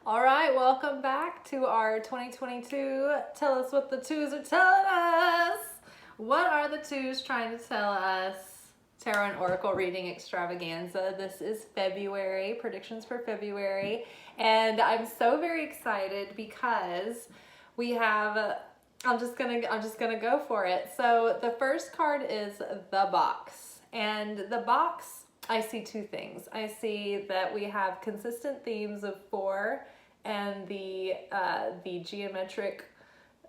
All right, welcome back to our 2022 Tell Us What the Twos Are Telling Us. What are the twos trying to tell us? Tarot and Oracle reading extravaganza. This is February, predictions for February, and I'm so very excited because we have I'm just gonna go for it. So the first card is the box. And the box, I see two things. I see that we have consistent themes of four and the geometric,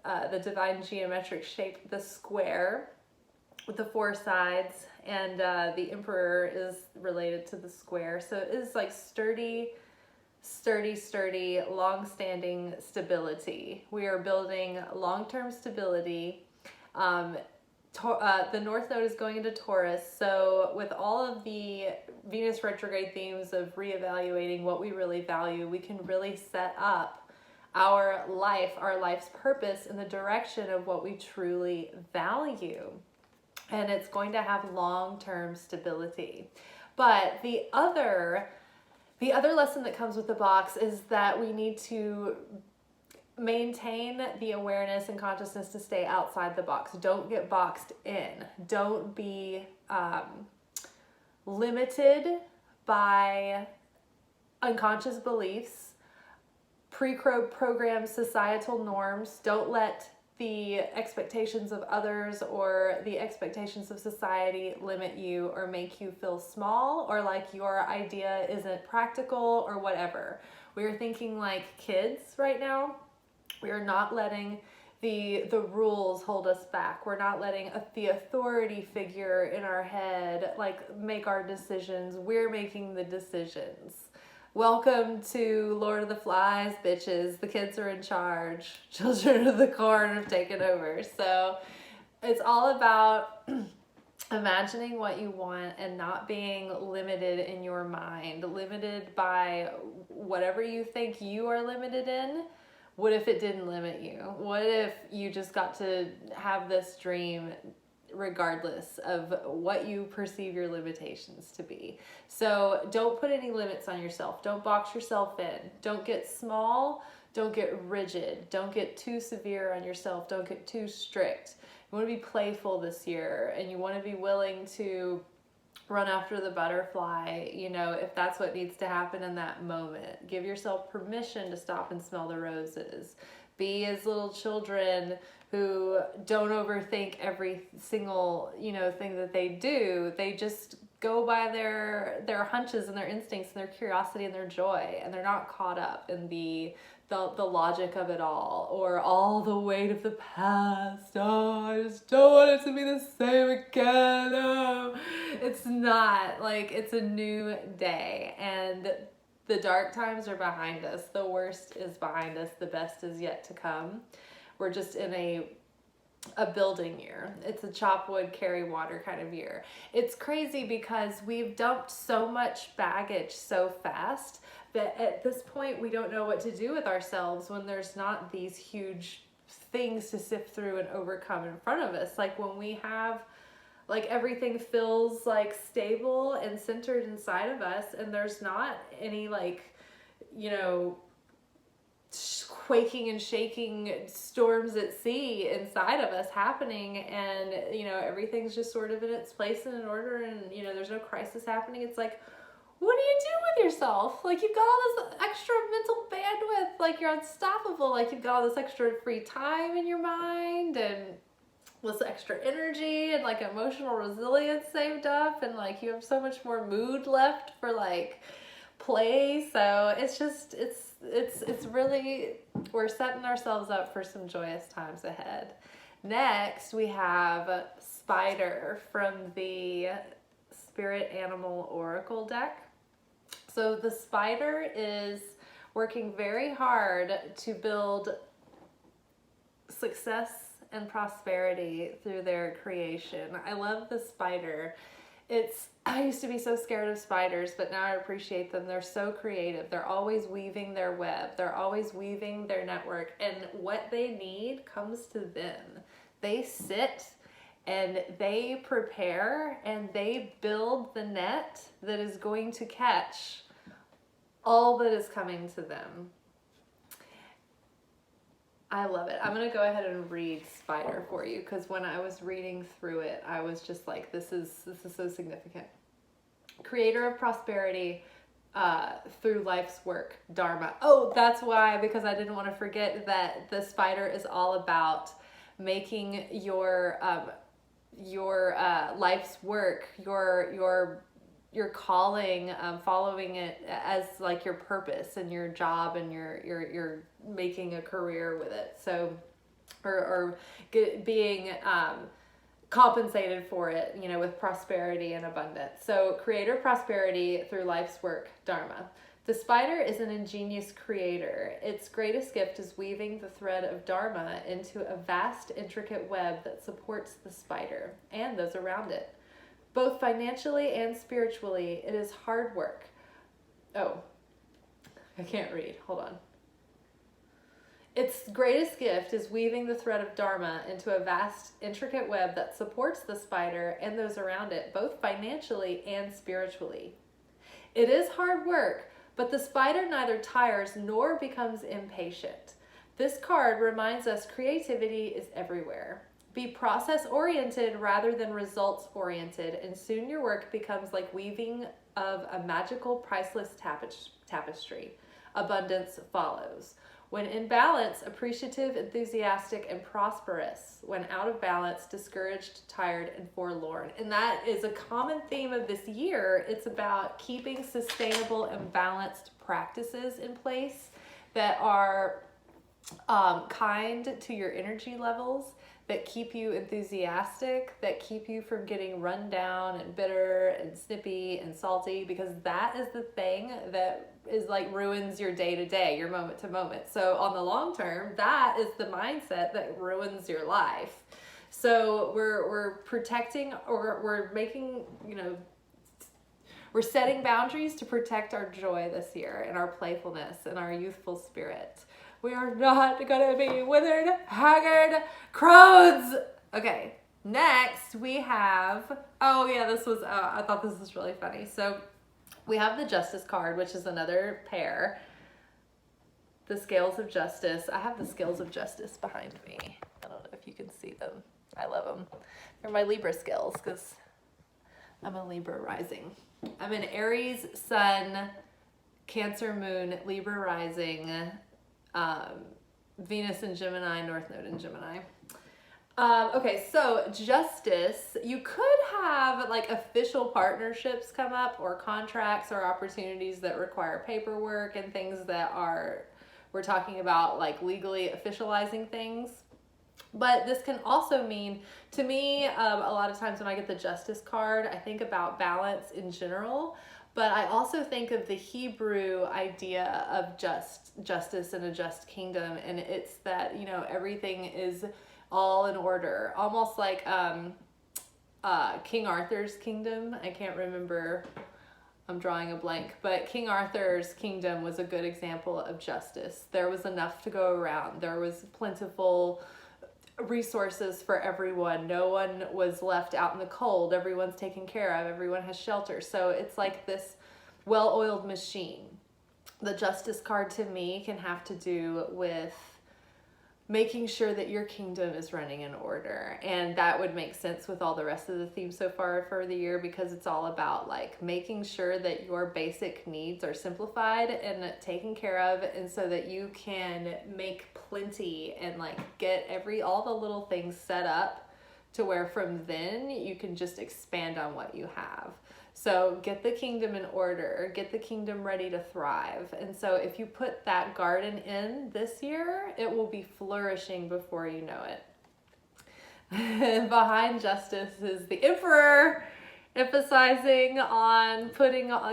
the divine geometric shape, the square with the four sides, and the emperor is related to the square. So it is like sturdy, long-standing stability. We are building long-term stability. The North Node is going into Taurus, so with all of the Venus retrograde themes of reevaluating what we really value, we can really set up our life, our life's purpose in the direction of what we truly value. And it's going to have long-term stability. But the other lesson that comes with the box is that we need to maintain the awareness and consciousness to stay outside the box. Don't get boxed in. Don't be limited by unconscious beliefs, pre-programmed societal norms. Don't let the expectations of others or the expectations of society limit you or make you feel small or like your idea isn't practical or whatever. We're thinking like kids right now. We are not letting the rules hold us back. We're not letting the authority figure in our head like make our decisions. We're making the decisions. Welcome to Lord of the Flies, bitches. The kids are in charge. Children of the Corn have taken over. So it's all about imagining what you want and not being limited in your mind, limited by whatever you think you are limited in. What if it didn't limit you? What if you just got to have this dream regardless of what you perceive your limitations to be? So don't put any limits on yourself. Don't box yourself in. Don't get small. Don't get rigid. Don't get too severe on yourself. Don't get too strict. You want to be playful this year, and you want to be willing to run after the butterfly, you know, if that's what needs to happen in that moment. Give yourself permission to stop and smell the roses. Be as little children who don't overthink every single, you know, thing that they do. They just go by their hunches and their instincts and their curiosity and their joy, and they're not caught up in the logic of it all or all the weight of the past. Oh, I just don't want it to be the same again. Oh. It's not. Like, it's a new day, and the dark times are behind us. The worst is behind us. The best is yet to come. We're just in a building year. It's a chop wood, carry water kind of year. It's crazy because we've dumped so much baggage so fast that at this point we don't know what to do with ourselves when there's not these huge things to sift through and overcome in front of us. Like when we have, like, everything feels like stable and centered inside of us, and there's not any, like, you know, quaking and shaking storms at sea inside of us happening, and you know, everything's just sort of in its place and in order, and you know, there's no crisis happening. It's like, what do you do with yourself? Like, you've got all this extra mental bandwidth, like you're unstoppable, like you've got all this extra free time in your mind and this extra energy and like emotional resilience saved up, and like you have so much more mood left for like play. So it's just it's really, we're setting ourselves up for some joyous times ahead. Next we have Spider from the Spirit Animal Oracle deck. So the Spider is working very hard to build success and prosperity through their creation. I love the spider. I used to be so scared of spiders, but now I appreciate them. They're so creative. They're always weaving their web. They're always weaving their network, and what they need comes to them. They sit and they prepare and they build the net that is going to catch all that is coming to them. I love it. I'm going to go ahead and read Spider for you, because when I was reading through it, I was just like, this is so significant. Creator of prosperity through life's work, Dharma. Oh, that's why, because I didn't want to forget that the Spider is all about making your life's work, your calling, following it as like your purpose and your job, and you're making a career with it. So, or being compensated for it, you know, with prosperity and abundance. So, creator prosperity through life's work, Dharma. The spider is an ingenious creator. Its greatest gift is weaving the thread of Dharma into a vast, intricate web that supports the spider and those around it. Both financially and spiritually, it is hard work. Oh, I can't read. Hold on. Its greatest gift is weaving the thread of Dharma into a vast, intricate web that supports the spider and those around it, both financially and spiritually. It is hard work, but the spider neither tires nor becomes impatient. This card reminds us creativity is everywhere. Be process-oriented rather than results-oriented, and soon your work becomes like weaving of a magical, priceless tapestry. Abundance follows. When in balance, appreciative, enthusiastic, and prosperous. When out of balance, discouraged, tired, and forlorn. And that is a common theme of this year. It's about keeping sustainable and balanced practices in place that are kind to your energy levels, that keep you enthusiastic, that keep you from getting run down and bitter and snippy and salty, because that is the thing that is like ruins your day to day, your moment to moment. So on the long term, that is the mindset that ruins your life. So we're protecting, or we're making, you know, we're setting boundaries to protect our joy this year and our playfulness and our youthful spirit. We are not gonna be withered, haggard crows. Okay, next we have, oh yeah, this was, I thought this was really funny. So we have the Justice card, which is another pair. The Scales of Justice. I have the Scales of Justice behind me. I don't know if you can see them. I love them. They're my Libra scales, because I'm a Libra rising. I'm an Aries Sun, Cancer Moon, Libra rising, Venus in Gemini, North Node in Gemini. Okay, so Justice, you could have like official partnerships come up, or contracts or opportunities that require paperwork and things that are, we're talking about like legally officializing things. But this can also mean, to me, a lot of times when I get the Justice card, I think about balance in general. But I also think of the Hebrew idea of justice and a just kingdom. And it's that, you know, everything is all in order. Almost like King Arthur's kingdom. I can't remember. I'm drawing a blank. But King Arthur's kingdom was a good example of justice. There was enough to go around. There was plentiful resources for everyone. No one was left out in the cold. Everyone's taken care of. Everyone has shelter. So it's like this well-oiled machine. The Justice card to me can have to do with making sure that your kingdom is running in order. And that would make sense with all the rest of the themes so far for the year, because it's all about like making sure that your basic needs are simplified and taken care of, and so that you can make plenty and like get all the little things set up to where from then you can just expand on what you have. So get the kingdom in order, get the kingdom ready to thrive. And so if you put that garden in this year, it will be flourishing before you know it. And behind Justice is the Emperor, emphasizing on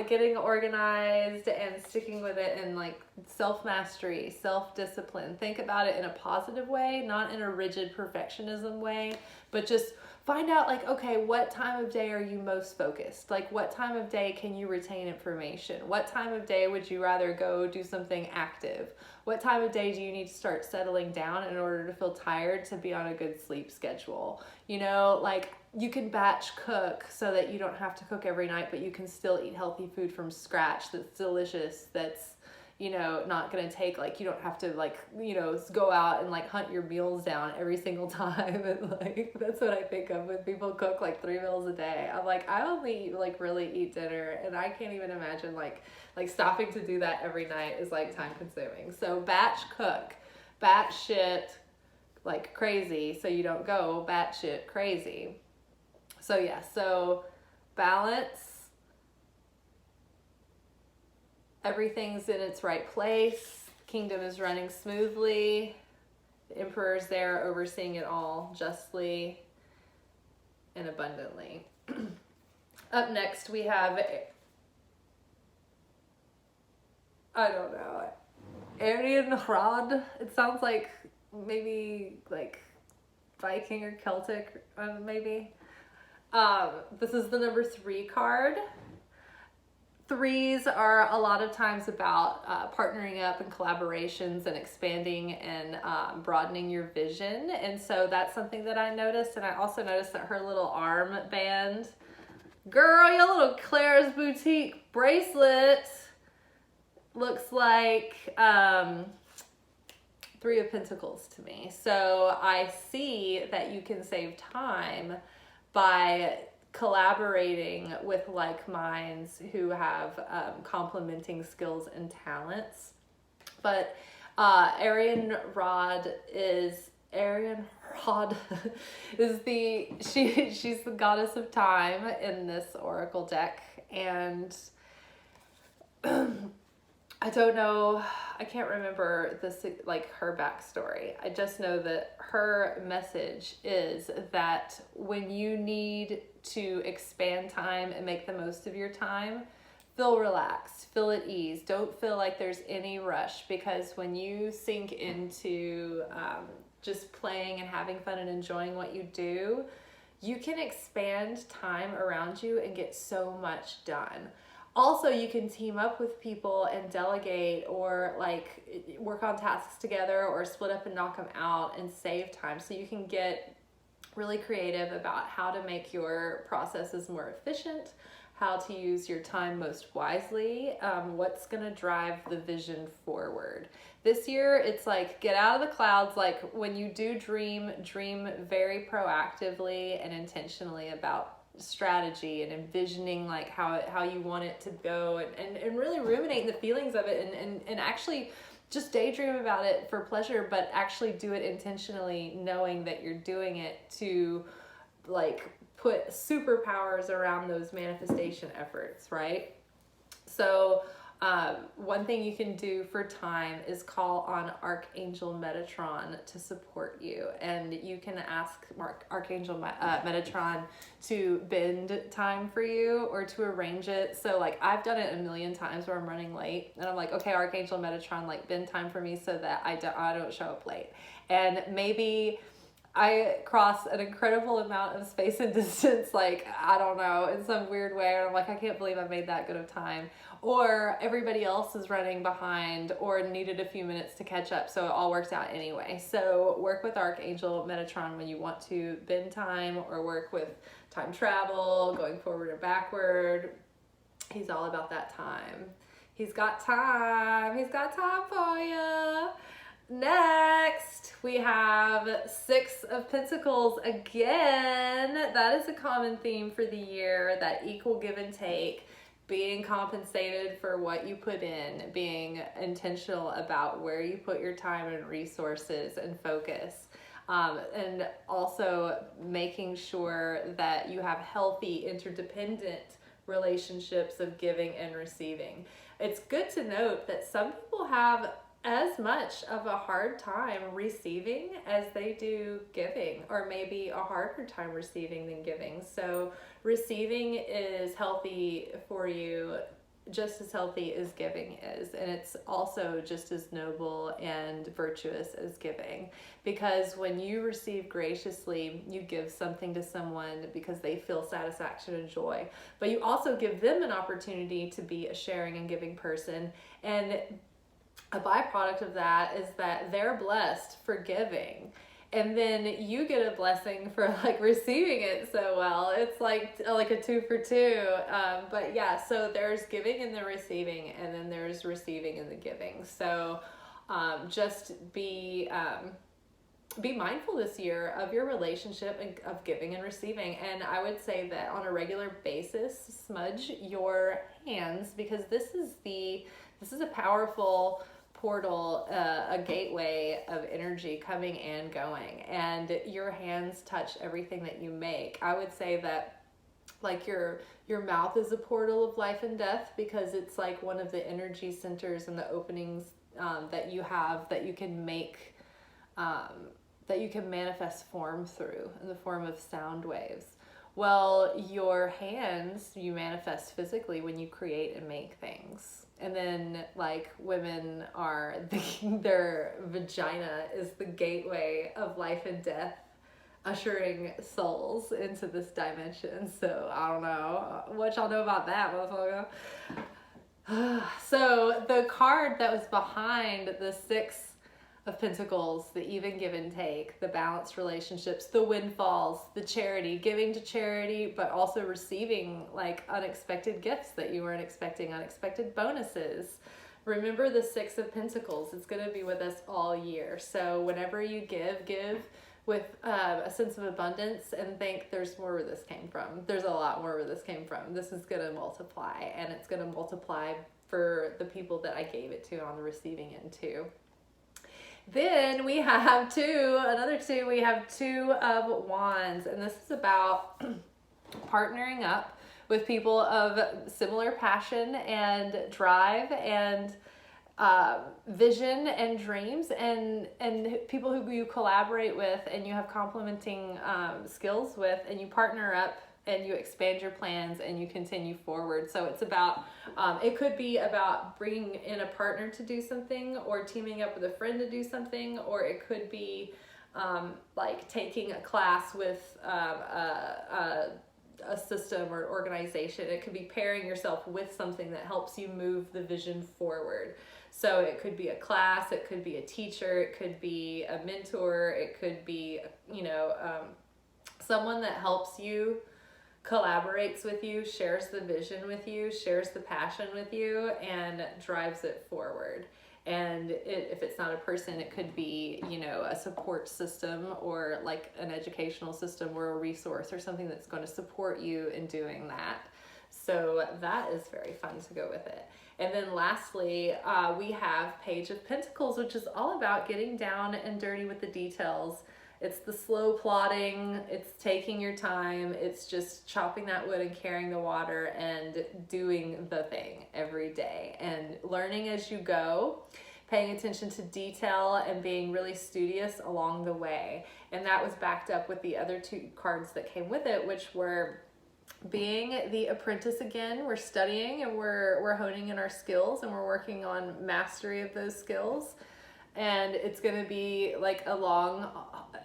getting organized and sticking with it, and like self-mastery, self-discipline. Think about it in a positive way, not in a rigid perfectionism way, but just find out like, okay, what time of day are you most focused? Like what time of day can you retain information? What time of day would you rather go do something active? What time of day do you need to start settling down in order to feel tired to be on a good sleep schedule? You know, like you can batch cook so that you don't have to cook every night, but you can still eat healthy food from scratch that's delicious, that's, you know, not gonna take, like, you don't have to, like, you know, go out and like hunt your meals down every single time. And like, that's what I think of when people cook like 3 meals a day. I'm like, I only like really eat dinner, and I can't even imagine like stopping to do that every night is like time consuming. So batch cook, batch shit like crazy, so you don't go batshit crazy. So yeah, so balance, everything's in its right place, kingdom is running smoothly, the emperor's there overseeing it all justly and abundantly. Up next we have, I don't know, Arianrhod. It sounds like maybe like Viking or Celtic, maybe. This is the number 3 card. 3s are a lot of times about partnering up and collaborations and expanding and broadening your vision. And so that's something that I noticed. And I also noticed that her little arm band, girl, your little Claire's Boutique bracelet looks like 3 of Pentacles to me. So I see that you can save time by collaborating with like minds who have complementing skills and talents. But Arianrhod is she's the goddess of time in this oracle deck. And I don't know, I can't remember this, like her backstory. I just know that her message is that when you need to expand time and make the most of your time, feel relaxed, feel at ease. Don't feel like there's any rush, because when you sink into just playing and having fun and enjoying what you do, you can expand time around you and get so much done. Also, you can team up with people and delegate, or like work on tasks together, or split up and knock them out and save time. So you can get really creative about how to make your processes more efficient, how to use your time most wisely, what's gonna drive the vision forward. This year, it's like, get out of the clouds. Like when you do dream very proactively and intentionally about strategy and envisioning like how you want it to go, and really ruminating the feelings of it, and actually just daydream about it for pleasure, but actually do it intentionally, knowing that you're doing it to like put superpowers around those manifestation efforts, right? So one thing you can do for time is call on Archangel Metatron to support you. And you can ask Archangel Metatron to bend time for you, or to arrange it. So like I've done it a million times where I'm running late, and I'm like, okay, Archangel Metatron, like bend time for me so that I don't show up late. And maybe I cross an incredible amount of space and distance, like, I don't know, in some weird way. And I'm like, I can't believe I made that good of time. Or everybody else is running behind or needed a few minutes to catch up, so it all works out anyway. So work with Archangel Metatron when you want to bend time, or work with time travel, going forward or backward. He's all about that time. He's got time. He's got time for you. Next, we have 6 of Pentacles again. That is a common theme for the year, that equal give and take, being compensated for what you put in, being intentional about where you put your time and resources and focus. And also making sure that you have healthy, interdependent relationships of giving and receiving. It's good to note that some people have as much of a hard time receiving as they do giving, or maybe a harder time receiving than giving. So receiving is healthy for you, just as healthy as giving is. And it's also just as noble and virtuous as giving, because when you receive graciously, you give something to someone because they feel satisfaction and joy, but you also give them an opportunity to be a sharing and giving person. And a byproduct of that is that they're blessed for giving. and then you get a blessing for like receiving it so well. It's like a 2 for 2. But yeah, so there's giving and the receiving, and then there's receiving and the giving. So just be mindful this year of your relationship of giving and receiving. And I would say that on a regular basis, smudge your hands, because this is a powerful portal, a gateway of energy coming and going, and your hands touch everything that you make. I would say that like your mouth is a portal of life and death, because it's like one of the energy centers and the openings that you have, that you can make that you can manifest form through in the form of sound waves. Well, your hands, you manifest physically when you create and make things. And then like women are, their vagina is the gateway of life and death, ushering souls into this dimension. So I don't know what y'all know about that, motherfucker. So the card that was behind the 6 of Pentacles, the even give and take, the balanced relationships, the windfalls, the charity, giving to charity, but also receiving like unexpected gifts that you weren't expecting, unexpected bonuses. Remember the 6 of Pentacles. It's going to be with us all year. So whenever you give with a sense of abundance, and think there's more where this came from. There's a lot more where this came from. This is going to multiply, and it's going to multiply for the people that I gave it to on the receiving end too. Then we have another 2, we have 2 of Wands, and this is about partnering up with people of similar passion and drive and vision and dreams, and people who you collaborate with and you have complementing skills with, and you partner up and you expand your plans and you continue forward. So it's about, it could be about bringing in a partner to do something, or teaming up with a friend to do something, or it could be like taking a class with a system or organization. It could be pairing yourself with something that helps you move the vision forward. So it could be a class, it could be a teacher, it could be a mentor, it could be, someone that helps you, collaborates with you, shares the vision with you, shares the passion with you, and drives it forward. And if it's not a person, it could be, a support system, or like an educational system, or a resource, or something that's going to support you in doing that. So that is very fun to go with it. And then lastly, we have Page of Pentacles, which is all about getting down and dirty with the details. It's the slow plodding, it's taking your time, it's just chopping that wood and carrying the water and doing the thing every day, and learning as you go, paying attention to detail, and being really studious along the way. And that was backed up with the other 2 cards that came with it, which were being the apprentice again. We're studying and we're honing in our skills, and we're working on mastery of those skills. And it's going to be like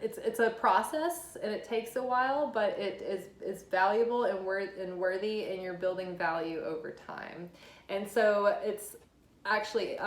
it's a process, and it takes a while, but it is valuable and worthy, and you're building value over time. And so it's actually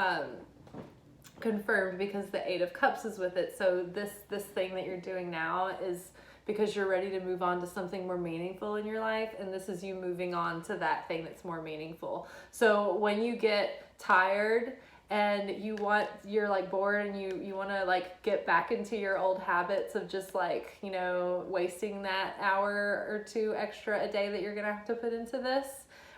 confirmed because the 8 of Cups is with it. So this thing that you're doing now is because you're ready to move on to something more meaningful in your life, and this is you moving on to that thing that's more meaningful. So when you get tired and you're like bored, and you want to like get back into your old habits of just like, wasting that hour or 2 extra a day that you're gonna have to put into this,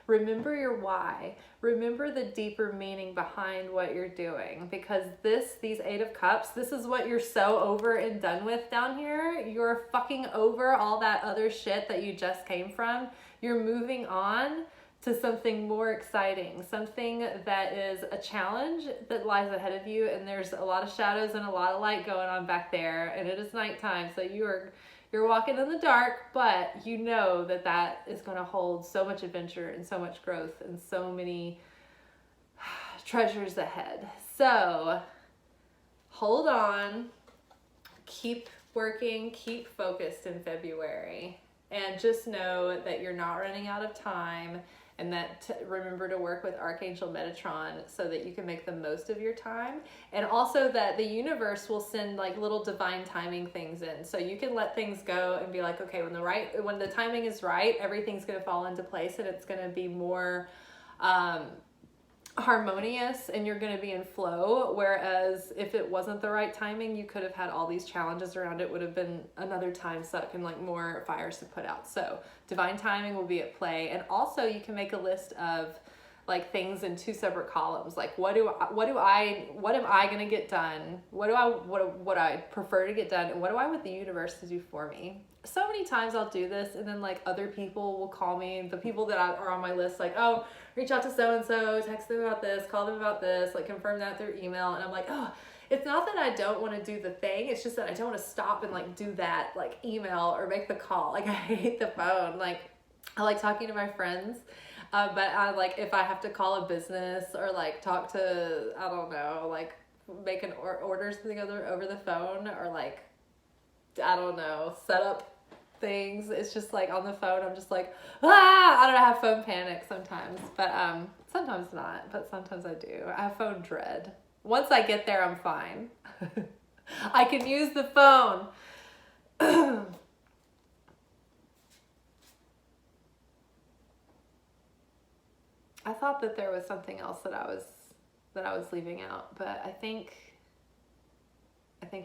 remember your why. Remember the deeper meaning behind what you're doing, because these 8 of Cups, this is what you're so over and done with down here. You're fucking over all that other shit that you just came from. You're moving on to something more exciting, something that is a challenge that lies ahead of you, and there's a lot of shadows and a lot of light going on back there, and it is nighttime, so you're walking in the dark, but you know that is going to hold so much adventure and so much growth and so many treasures ahead. So hold on, keep working, keep focused in February, and just know that you're not running out of time, and that remember to work with Archangel Metatron so that you can make the most of your time, and also that the universe will send like little divine timing things in, so you can let things go and be like, okay, when the timing is right, everything's going to fall into place and it's going to be more harmonious and you're going to be in flow. Whereas if it wasn't the right timing, you could have had all these challenges around it, would have been another time suck and like more fires to put out. So divine timing will be at play. And also you can make a list of like things in 2 separate columns. Like what am I going to get done? What I prefer to get done? And what do I want the universe to do for me? So many times I'll do this and then like other people will call me, the people that are on my list, like, oh, reach out to so-and-so, text them about this, call them about this, like confirm that through email. And I'm like, oh, it's not that I don't want to do the thing. It's just that I don't want to stop and like do that, like email or make the call. Like I hate the phone. Like I like talking to my friends. But I like, if I have to call a business or like talk to, I don't know, like make an order something over the phone, or like, I don't know, set up things. It's just like on the phone, I'm just like, I don't know, I have phone panic sometimes, but sometimes not, but sometimes I do. I have phone dread. Once I get there, I'm fine. I can use the phone. I thought that there was something else that I was leaving out, but I think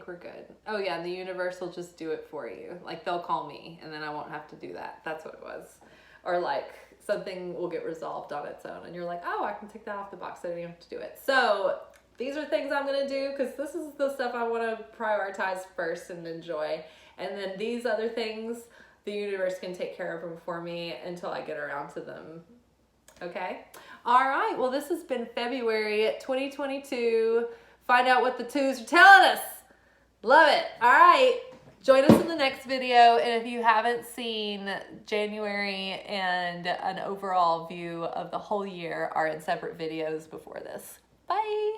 we're good. Oh yeah, and the universe will just do it for you. Like they'll call me and then I won't have to do that. That's what it was. Or like something will get resolved on its own and you're like, oh, I can take that off the box. I don't even have to do it. So these are things I'm going to do because this is the stuff I want to prioritize first and enjoy. And then these other things, the universe can take care of them for me until I get around to them. Okay? All right. Well, this has been February 2022. Find out what the twos are telling us. Love it. All right. Join us in the next video. And if you haven't seen January and an overall view of the whole year, are in separate videos before this. Bye.